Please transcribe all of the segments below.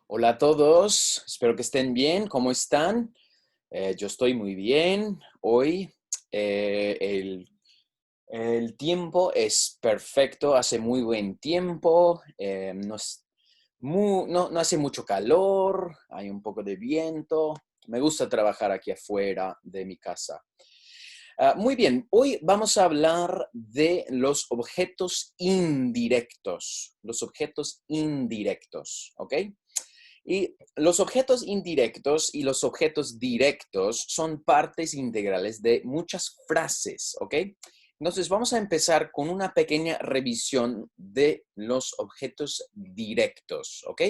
Hola a todos, espero que estén bien. ¿Cómo están? Yo estoy muy bien. Hoy eh, el, el tiempo es perfecto, hace muy buen tiempo, no hace mucho calor, hay un poco de viento. Me gusta trabajar aquí afuera de mi casa. Muy bien, hoy vamos a hablar de los objetos indirectos. Los objetos indirectos, ¿ok? Y los objetos indirectos y los objetos directos son partes integrales de muchas frases, ¿ok? Entonces vamos a empezar con una pequeña revisión de los objetos directos, ¿ok?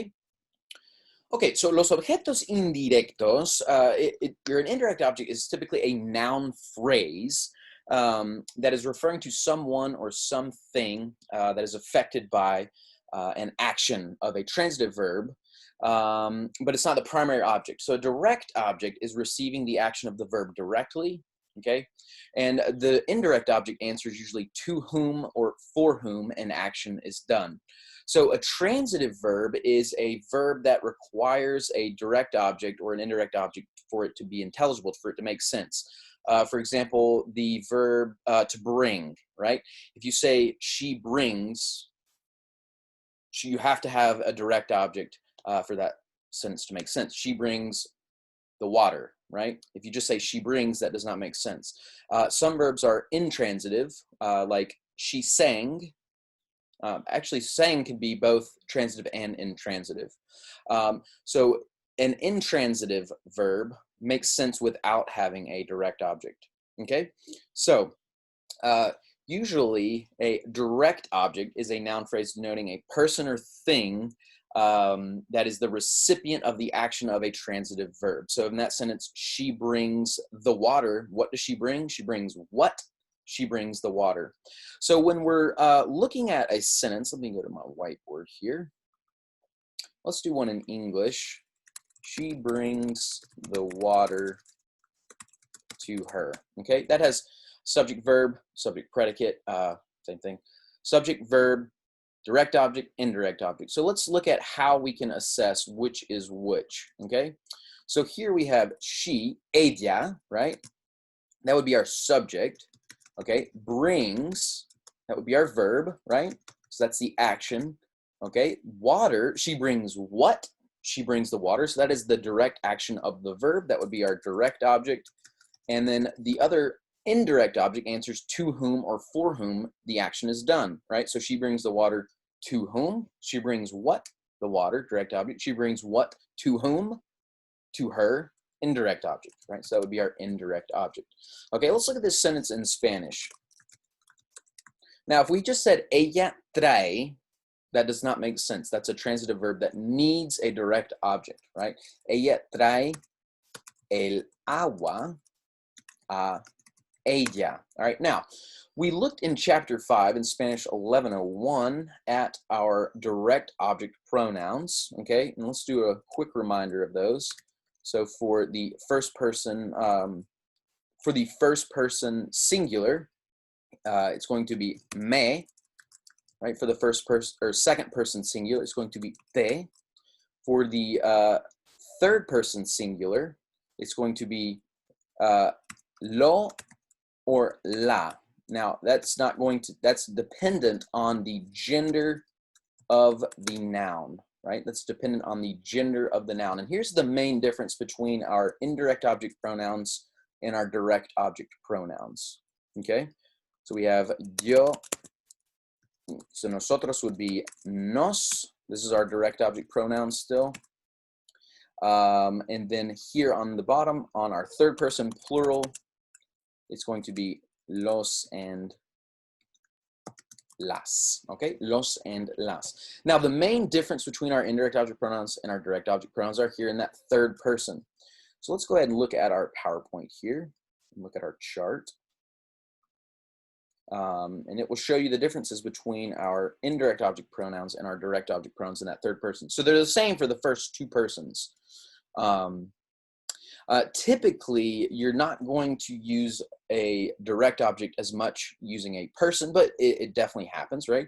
Okay, so los objetos indirectos, an indirect object is typically a noun phrase that is referring to someone or something that is affected by an action of a transitive verb, but it's not the primary object. So a direct object is receiving the action of the verb directly, okay? And the indirect object answers usually to whom or for whom an action is done. So a transitive verb is a verb that requires a direct object or an indirect object for it to be intelligible, for it to make sense. For example, the verb to bring, right? If you say she brings, you have to have a direct object for that sentence to make sense. She brings the water, right? If you just say she brings, that does not make sense. Some verbs are intransitive, like she sang. Actually, sang can be both transitive and intransitive. So an intransitive verb makes sense without having a direct object, okay? So usually a direct object is a noun phrase denoting a person or thing that is the recipient of the action of a transitive verb. So in that sentence, she brings the water. What does she bring? She brings what? She brings the water. So when we're looking at a sentence, let me go to my whiteboard here. Let's do one in English. She brings the water to her. Okay, that has subject, verb, subject, predicate, same thing. Subject, verb, direct object, indirect object. So let's look at how we can assess which is which. Okay, so here we have she, ella, right? That would be our subject. Okay, brings, that would be our verb, right? So that's the action. Okay, water, she brings what? She brings the water. So that is the direct action of the verb. That would be our direct object. And then the other indirect object answers to whom or for whom the action is done, right? So she brings the water to whom? She brings what? The water, direct object. She brings what to whom? To her, indirect object, right? So that would be our indirect object. Okay, let's look at this sentence in Spanish. Now, if we just said ella trae, that does not make sense. That's a transitive verb that needs a direct object, right? Ella trae el agua a ella. All right, now, we looked in chapter 5 in Spanish 1101 at our direct object pronouns, okay? And let's do a quick reminder of those. So for the first person singular, it's going to be me, right? For the first person or second person singular, it's going to be te. For the third person singular, it's going to be lo or la. Now that's dependent on the gender of the noun, right? That's dependent on the gender of the noun. And here's the main difference between our indirect object pronouns and our direct object pronouns, okay? So we have yo, so nosotros would be nos. This is our direct object pronoun still. And then here on the bottom, on our third person plural, it's going to be los and las, okay? Los and las. Now, the main difference between our indirect object pronouns and our direct object pronouns are here in that third person. So let's go ahead and look at our PowerPoint here and look at our chart. And it will show you the differences between our indirect object pronouns and our direct object pronouns in that third person. So they're the same for the first two persons. Typically, you're not going to use a direct object as much using a person, but it definitely happens, right?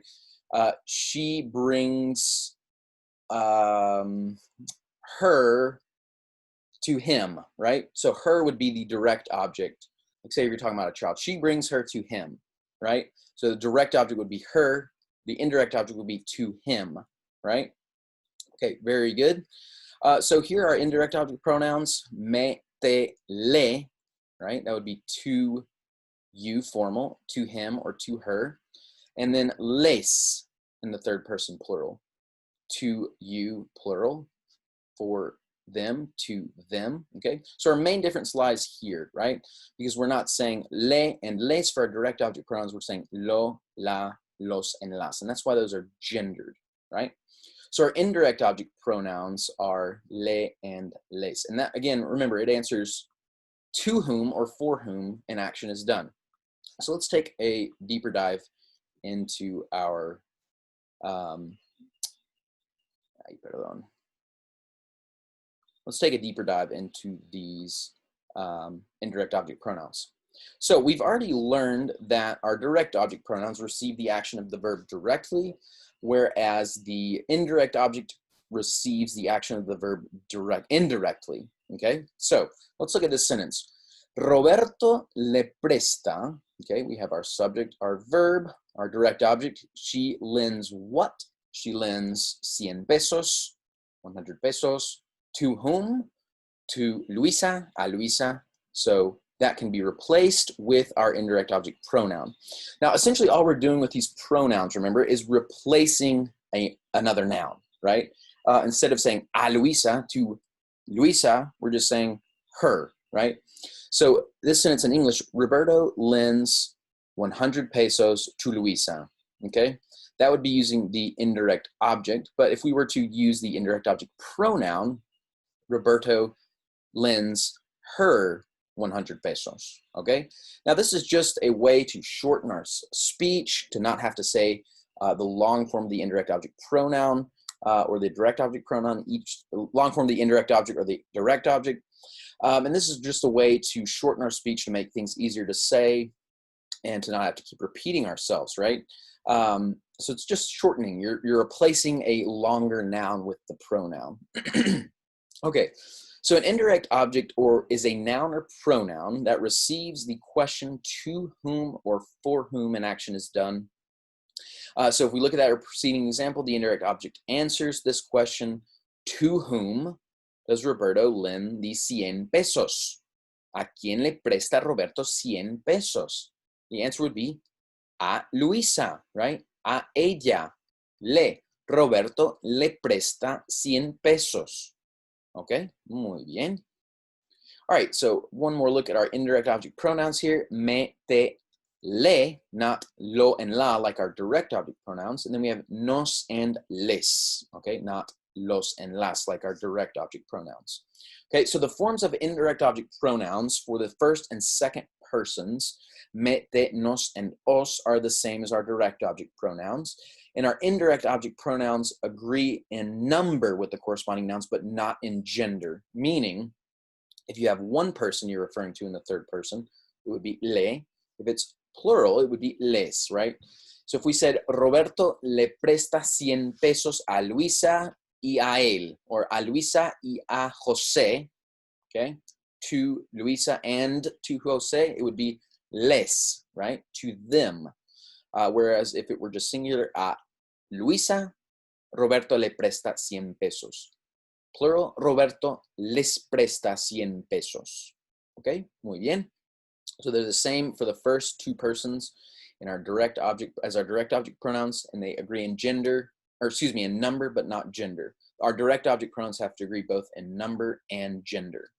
She brings her to him, right? So her would be the direct object. Like say if you're talking about a child, she brings her to him, right? So the direct object would be her, the indirect object would be to him, right? Okay, very good. So here are indirect object pronouns, me, te, le, right? That would be to you, formal, to him or to her. And then les in the third person plural, to you, plural, for them, to them, okay? So our main difference lies here, right? Because we're not saying le and les for our direct object pronouns, we're saying lo, la, los, and las, and that's why those are gendered, right? So our indirect object pronouns are le and les. And that, again, remember, it answers to whom or for whom an action is done. So let's take a deeper dive into our, let's take a deeper dive into these indirect object pronouns. So we've already learned that our direct object pronouns receive the action of the verb directly, whereas the indirect object receives the action of the verb indirectly, okay? So let's look at this sentence. Roberto le presta, okay, we have our subject, our verb, our direct object. She lends what? She lends 100 pesos, 100 pesos. To whom? To Luisa, a Luisa. So that can be replaced with our indirect object pronoun. Now, essentially all we're doing with these pronouns, remember, is replacing another noun, right? Instead of saying a Luisa to Luisa, we're just saying her, right? So this sentence in English, Roberto lends 100 pesos to Luisa, okay? That would be using the indirect object, but if we were to use the indirect object pronoun, Roberto lends her 100 pesos, okay? Now this is just a way to shorten our speech, to not have to say the long form of the indirect object pronoun or the direct object pronoun, each long form of the indirect object or the direct object. And this is just a way to shorten our speech to make things easier to say and to not have to keep repeating ourselves, right? So it's just shortening. You're replacing a longer noun with the pronoun. Okay, so an indirect object is a noun or pronoun that receives the question to whom or for whom an action is done. So if we look at that preceding example, the indirect object answers this question, to whom does Roberto lend the 100 pesos? ¿A quién le presta Roberto 100 pesos? The answer would be a Luisa, right? A ella. Roberto le presta 100 pesos. Okay, muy bien. All right, so one more look at our indirect object pronouns here. Me, te, le, not lo and la like our direct object pronouns. And then we have nos and les, okay, not los and las like our direct object pronouns. Okay, so the forms of indirect object pronouns for the first and second persons, me, te, nos, and os, are the same as our direct object pronouns. And our indirect object pronouns agree in number with the corresponding nouns, but not in gender. Meaning, if you have one person you're referring to in the third person, it would be le. If it's plural, it would be les, right? So if we said, Roberto le presta 100 pesos a Luisa y a él, or a Luisa y a José, okay? To Luisa and to José, it would be les, right? To them. Whereas if it were just singular, a Luisa, Roberto le presta 100 pesos. Plural, Roberto les presta 100 pesos. Okay, muy bien. So they're the same for the first two persons in our direct object as our direct object pronouns, and they agree in gender, or excuse me, in number, but not gender. Our direct object pronouns have to agree both in number and gender.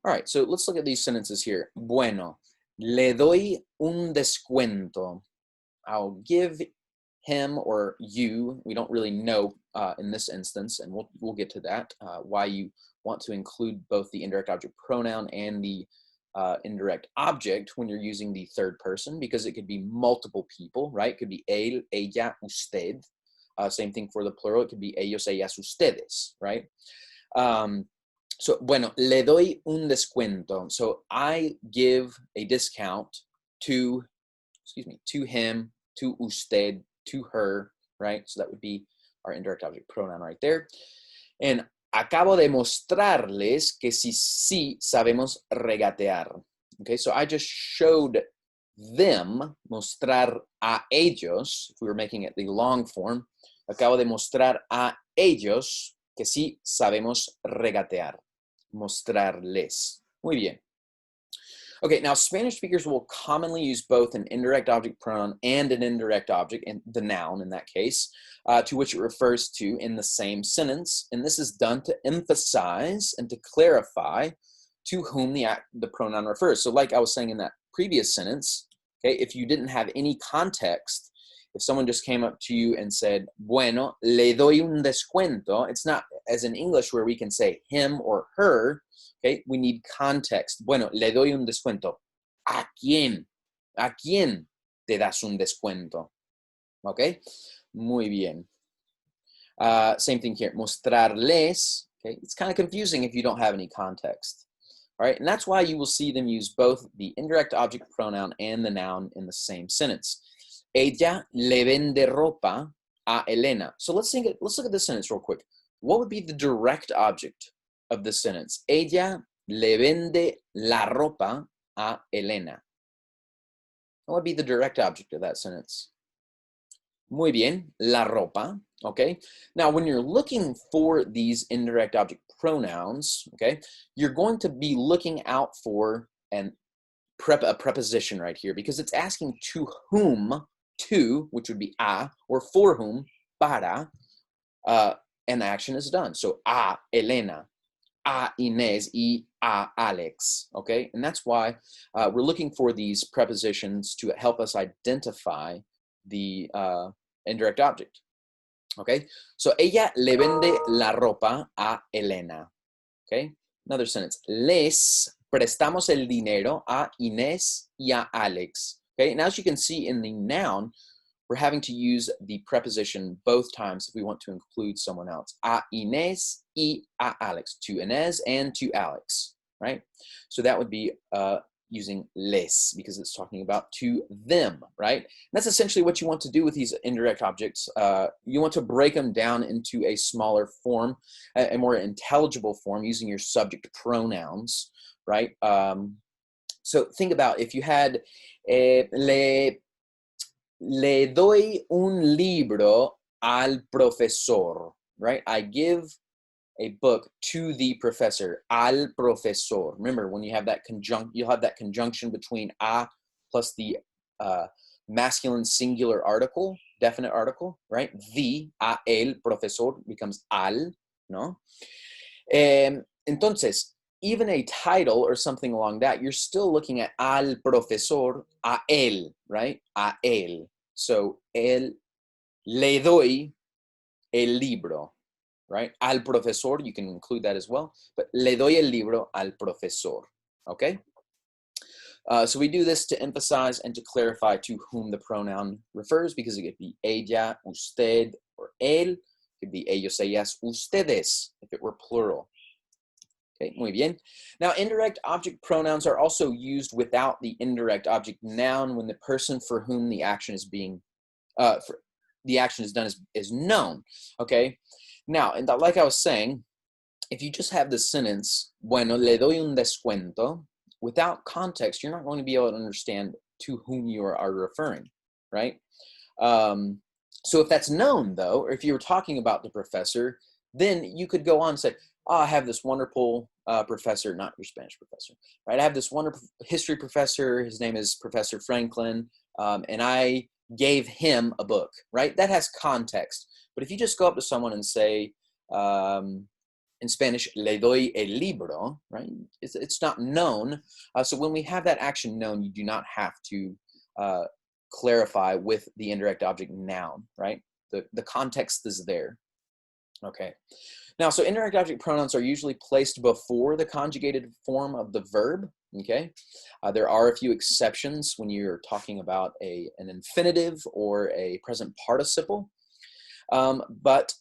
All right, so let's look at these sentences here. Bueno, le doy un descuento. I'll give him or you, we don't really know in this instance, and we'll get to that, why you want to include both the indirect object pronoun and the indirect object when you're using the third person, because it could be multiple people, right? It could be él, ella, usted. Same thing for the plural. It could be ellos, ellas, ustedes, right? So, bueno, le doy un descuento. So I give a discount to, to him, to usted, to her, right? So that would be our indirect object pronoun right there. And acabo de mostrarles que sí sabemos regatear. Okay, so I just showed them, mostrar a ellos, if we were making it the long form, acabo de mostrar a ellos que sí sabemos regatear. Mostrarles. Muy bien. Okay, now Spanish speakers will commonly use both an indirect object pronoun and an indirect object, and the noun in that case, to which it refers to in the same sentence. And this is done to emphasize and to clarify to whom the pronoun refers. So like I was saying in that previous sentence, okay, if you didn't have any context, if someone just came up to you and said, bueno, le doy un descuento, it's not as in English where we can say him or her, okay, we need context. Bueno, le doy un descuento. ¿A quién? ¿A quién te das un descuento? Okay, muy bien. Same thing here, mostrarles, okay, it's kind of confusing if you don't have any context. All right, and that's why you will see them use both the indirect object pronoun and the noun in the same sentence. Ella le vende ropa a Elena. So let's look at this sentence real quick. What would be the direct object of this sentence? Ella le vende la ropa a Elena. What would be the direct object of that sentence? Muy bien, la ropa, okay? Now, when you're looking for these indirect object pronouns, okay, you're going to be looking out for a preposition right here because it's asking to whom, to, which would be a, or for whom, para, an action is done. So, a Elena, a Inés, y a Alex, okay? And that's why we're looking for these prepositions to help us identify the indirect object, okay? So, ella le vende la ropa a Elena, okay? Another sentence, les prestamos el dinero a Inés y a Alex, okay? And as you can see in the noun, we're having to use the preposition both times if we want to include someone else. A Inés y a Alex, to Inés and to Alex, right? So that would be using les because it's talking about to them, right? And that's essentially what you want to do with these indirect objects. You want to break them down into a smaller form, a more intelligible form using your subject pronouns, right? So think about if you had le doy un libro al profesor, right? I give a book to the professor, al profesor. Remember, when you have that you'll have that conjunction between a plus the masculine singular article, definite article, right? The, a el profesor becomes al, ¿no? Entonces, even a title or something along that, you're still looking at al profesor, a él, right? A él. So, le doy el libro, right? Al profesor, you can include that as well, but le doy el libro al profesor, okay? So we do this to emphasize and to clarify to whom the pronoun refers because it could be ella, usted, or él. It could be ellos, ellas, ustedes, if it were plural. Okay, muy bien. Now, indirect object pronouns are also used without the indirect object noun when the person for whom the action is being, the action is done is known. Okay. Now, and like I was saying, if you just have the sentence, bueno, le doy un descuento, without context, you're not going to be able to understand to whom you are referring, right? So if that's known, though, or if you were talking about the professor, then you could go on and say, oh, I have this wonderful professor, not your Spanish professor, right? I have this wonderful history professor. His name is Professor Franklin, and I gave him a book, right? That has context. But if you just go up to someone and say, in Spanish, le doy el libro, right? It's not known. So when we have that action known, you do not have to clarify with the indirect object noun, right? The context is there. Okay. Now, so indirect object pronouns are usually placed before the conjugated form of the verb, okay? There are a few exceptions when you're talking about an infinitive or a present participle, but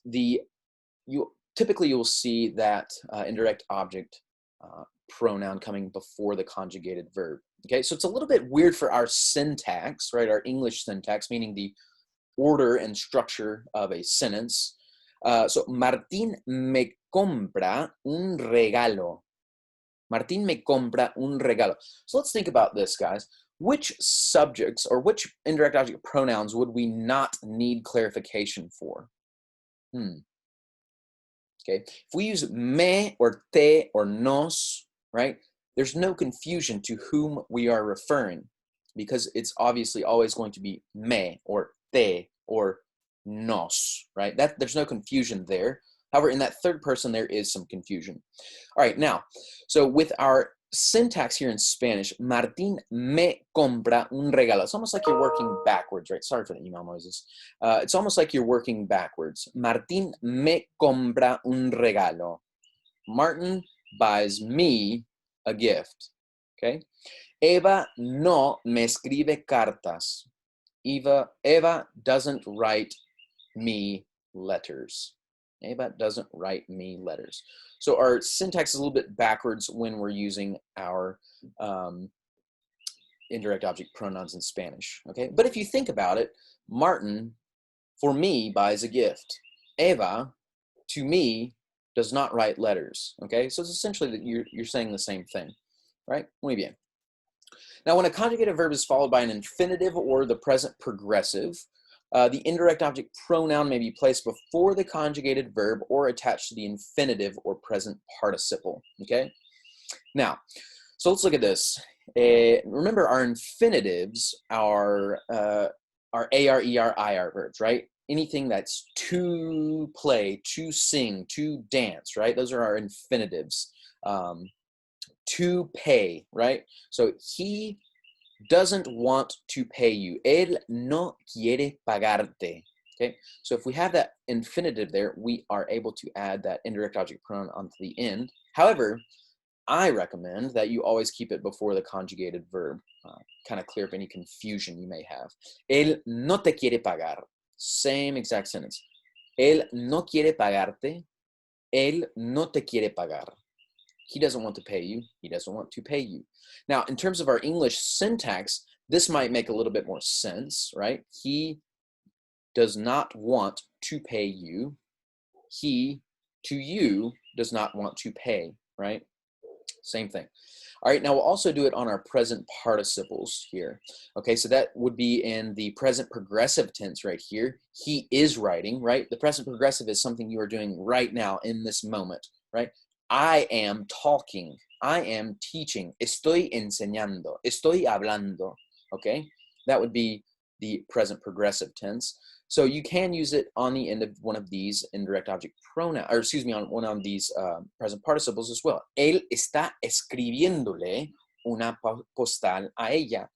typically you'll see that indirect object pronoun coming before the conjugated verb, okay? So it's a little bit weird for our syntax, right? Our English syntax, meaning the order and structure of a sentence. So, Martín me compra un regalo. Martín me compra un regalo. So let's think about this, guys. Which subjects or which indirect object pronouns would we not need clarification for? Okay, if we use me or te or nos, right, there's no confusion to whom we are referring because it's obviously always going to be me or te or nos, right? There's no confusion there. However, in that third person, there is some confusion. All right, now, so with our syntax here in Spanish, Martín me compra un regalo. It's almost like you're working backwards, right? Sorry for the email noises. It's almost like you're working backwards. Martín me compra un regalo. Martin buys me a gift, okay? Eva no me escribe cartas. Eva doesn't write me letters. Eva doesn't write me letters. So our syntax is a little bit backwards when we're using our indirect object pronouns in Spanish, okay? But if you think about it, Martin, for me, buys a gift. Eva, to me, does not write letters, okay? So it's essentially that you're saying the same thing, right? Muy bien. Now, when a conjugated verb is followed by an infinitive or the present progressive, the indirect object pronoun may be placed before the conjugated verb or attached to the infinitive or present participle, okay? Now, so let's look at this. Remember, our infinitives are AR, ER, IR verbs, right? Anything that's to play, to sing, to dance, right? Those are our infinitives. To pay, right? So he doesn't want to pay you. Él no quiere pagarte. Okay, so if we have that infinitive there, we are able to add that indirect object pronoun onto the end. However, I recommend that you always keep it before the conjugated verb, kind of clear up any confusion you may have. Él no te quiere pagar. Same exact sentence. Él no quiere pagarte. Él no te quiere pagar. He doesn't want to pay you. He doesn't want to pay you. Now, in terms of our English syntax, this might make a little bit more sense, right? He does not want to pay you. He, to you, does not want to pay, right? Same thing. All right, now we'll also do it on our present participles here. Okay, so that would be in the present progressive tense right here. He is writing, right? The present progressive is something you are doing right now in this moment, right? I am talking. I am teaching. Estoy enseñando. Estoy hablando. Okay? That would be the present progressive tense. So you can use it on the end of one of these indirect object pronouns, or excuse me, on one of these present participles as well. Él está escribiéndole una postal a ella.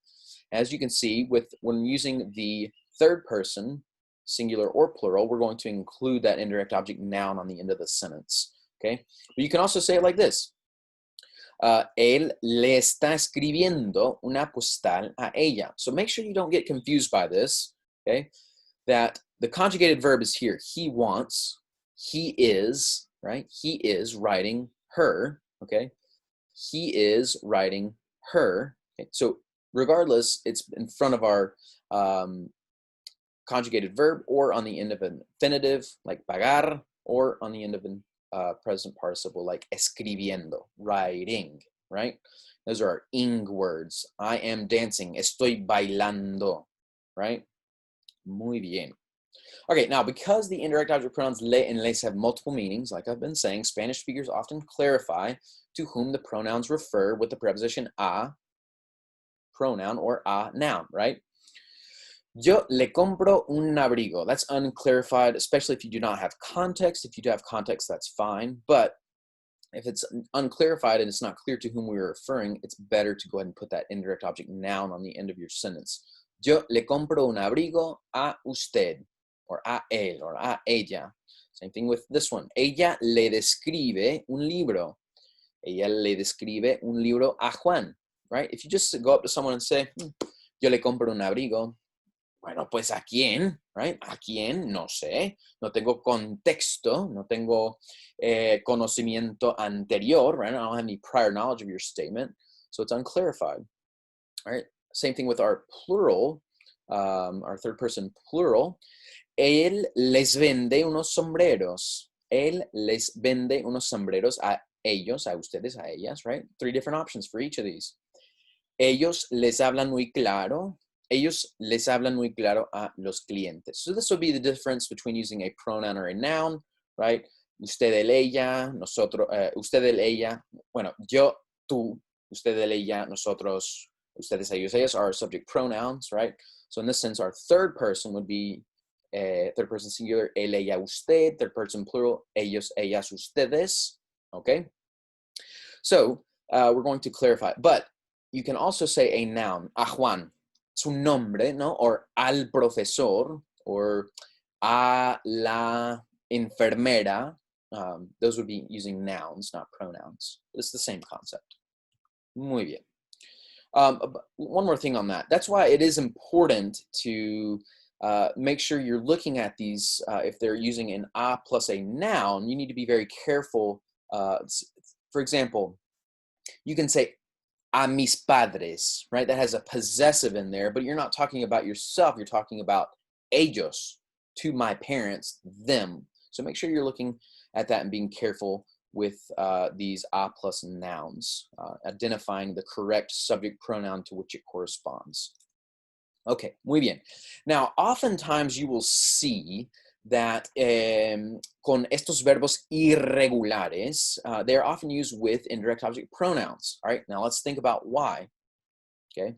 As you can see, when using the third person, singular or plural, we're going to include that indirect object noun on the end of the sentence. Okay, but you can also say it like this. Él le está escribiendo una postal a ella. So make sure you don't get confused by this, okay? That the conjugated verb is here. He wants, he is, right? He is writing her, okay? He is writing her. Okay? So regardless, it's in front of our conjugated verb or on the end of an infinitive like pagar or on the end of an present participle like escribiendo, writing, right? Those are our ing words. I am dancing, estoy bailando, right? Muy bien. Okay, now because the indirect object pronouns le and les have multiple meanings, like I've been saying, Spanish speakers often clarify to whom the pronouns refer with the preposition a, pronoun, or a, noun, right? Yo le compro un abrigo. That's unclarified, especially if you do not have context. If you do have context, that's fine. But if it's unclarified and it's not clear to whom we're referring, it's better to go ahead and put that indirect object noun on the end of your sentence. Yo le compro un abrigo a usted, or a él, or a ella. Same thing with this one. Ella le describe un libro. Ella le describe un libro a Juan, right? If you just go up to someone and say, yo le compro un abrigo, bueno, pues ¿a quién? Right? ¿A quién? No sé. No tengo contexto. No tengo conocimiento anterior. Right? I don't have any prior knowledge of your statement. So it's unclarified. All right? Same thing with our plural, our third person plural. él les vende unos sombreros. Él les vende unos sombreros a ellos, a ustedes, a ellas, right? 3 different options for each of these. Ellos les hablan muy claro. Ellos les hablan muy claro a los clientes. So this will be the difference between using a pronoun or a noun, right? Usted, él, ella, nosotros, usted, él, ella, bueno, yo, tú, usted, él, ella, nosotros, ustedes, ellos, ellas are subject pronouns, right? So in this sense, our third person would be third person singular, él, ella, usted, third person plural, ellos, ellas, ustedes, okay? So we're going to clarify, but you can also say a noun, a Juan, su nombre, ¿no? Or al profesor, or a la enfermera. Those would be using nouns, not pronouns. It's the same concept. Muy bien. One more thing on that. That's why it is important to make sure you're looking at these. If they're using an a plus a noun, you need to be very careful. For example, you can say a mis padres, right? That has a possessive in there, but you're not talking about yourself. You're talking about ellos, to my parents, them. So make sure you're looking at that and being careful with these a plus nouns, identifying the correct subject pronoun to which it corresponds. Okay, muy bien. Now, oftentimes you will see that con estos verbos irregulares, they're often used with indirect object pronouns. All right, now let's think about why. Okay,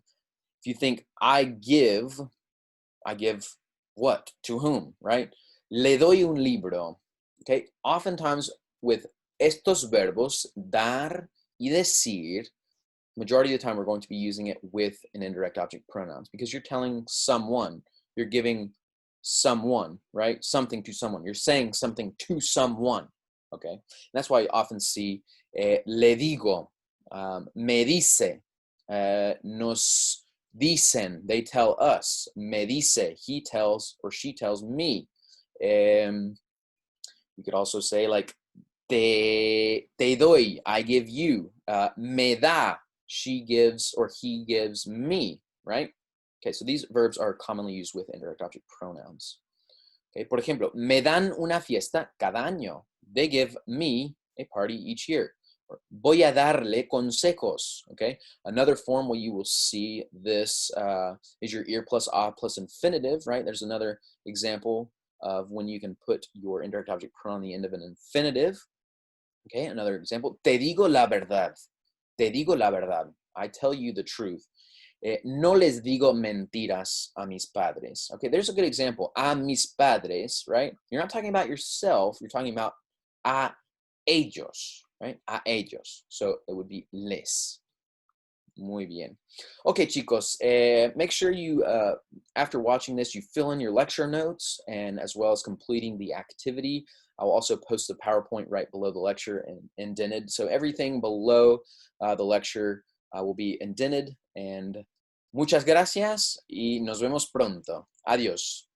if you think I give what? To whom, right? Le doy un libro. Okay, oftentimes with estos verbos, dar y decir, majority of the time we're going to be using it with an indirect object pronouns because you're telling someone, you're giving someone, right? Something to someone. You're saying something to someone, okay? And that's why you often see le digo, me dice, nos dicen, they tell us, me dice, he tells or she tells me. You could also say like, te doy, I give you, me da, she gives or he gives me, right? Okay, so these verbs are commonly used with indirect object pronouns. Okay, por ejemplo, me dan una fiesta cada año. They give me a party each year. Or, voy a darle consejos. Okay, another form where you will see this is your ir plus a plus infinitive, right? There's another example of when you can put your indirect object pronoun on the end of an infinitive. Okay, another example, te digo la verdad. Te digo la verdad. I tell you the truth. No les digo mentiras a mis padres. Okay, there's a good example. A mis padres, right? You're not talking about yourself. You're talking about a ellos, right? A ellos. So it would be les. Muy bien. Okay, chicos, make sure you, after watching this, you fill in your lecture notes and as well as completing the activity. I will also post the PowerPoint right below the lecture and indented. So everything below the lecture will be indented. And muchas gracias y nos vemos pronto. Adiós.